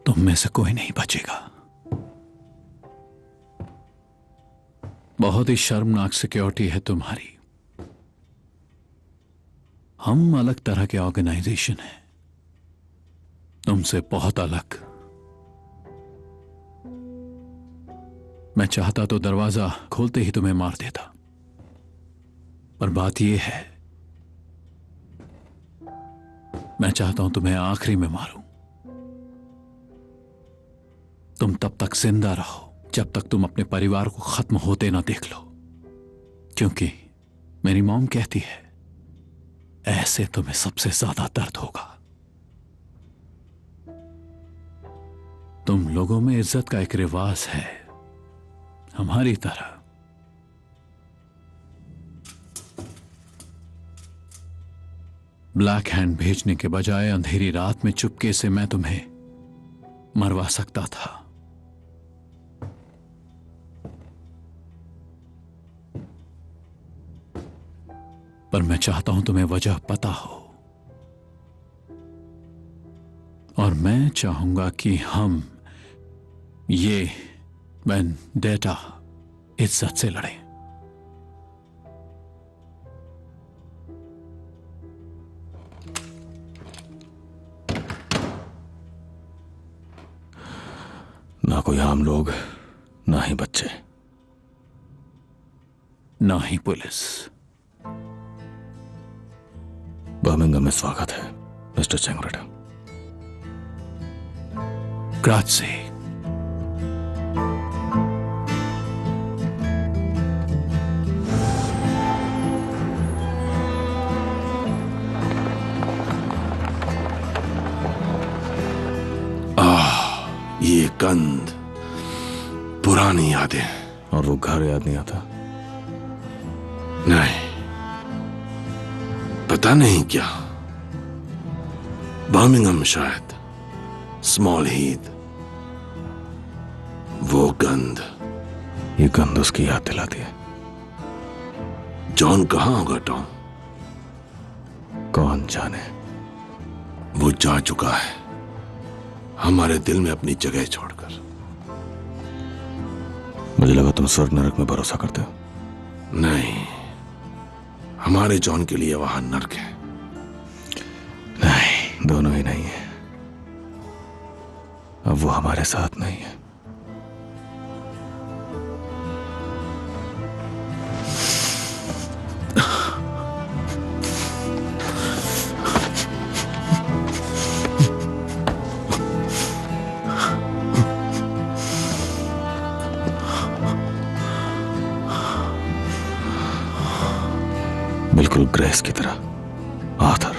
तुम में से कोई नहीं बचेगा। बहुत ही शर्मनाक सिक्योरिटी है तुम्हारी। हम अलग तरह के ऑर्गेनाइजेशन हैं, तुमसे बहुत अलग। मैं चाहता तो दरवाजा खोलते ही तुम्हें मार देता, पर बात यह है मैं चाहता हूं तुम्हें आखिरी में मारूं। तुम तब तक जिंदा रहो जब तक तुम अपने परिवार को खत्म होते ना देख लो, क्योंकि मेरी मॉम कहती है ऐसे तुम्हें सबसे ज्यादा दर्द होगा। तुम लोगों में इज्जत का एक रिवाज है हमारी तरह। ब्लैक हैंड भेजने के बजाय अंधेरी रात में चुपके से मैं तुम्हें मरवा सकता था। पर मैं चाहता हूं तुम्हें वजह पता हो, और मैं चाहूंगा कि हम ये वेंडेटा इज्जत से लड़े।
ना कोई आम लोग, ना ही बच्चे,
ना ही पुलिस।
बर्मिंघम में स्वागत है मिस्टर चेंगरेड।
ग्राzie।
ये गंध, पुरानी यादें।
और वो घर याद नहीं आता?
नहीं, पता नहीं क्या, बर्मिंघम शायद, स्मॉल हीथ, वो गंध।
ये गंध उसकी याद दिलाती है।
जॉन कहाँ होगा टॉम?
कौन जाने।
वो जा चुका है हमारे दिल में अपनी जगह छोड़कर।
मुझे लगा तुम स्वर्ग नरक में भरोसा करते हो।
नहीं, हमारे जॉन के लिए वहां नरक है।
नहीं, दोनों ही नहीं है। अब वो हमारे साथ नहीं है। बिल्कुल ग्रेस की तरह। आर्थर,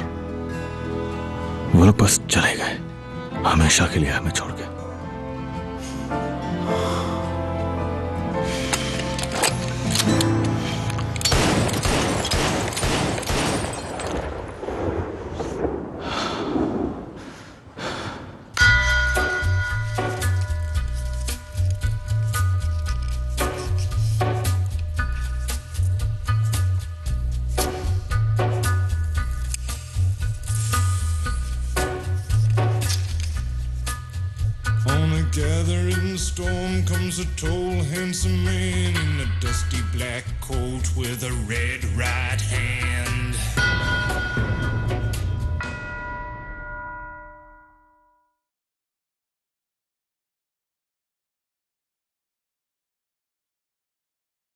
वो लोग बस चले गए हमेशा के लिए हमें छोड़ के।
Gathering storm comes a tall, handsome man in a dusty black coat with a red right hand.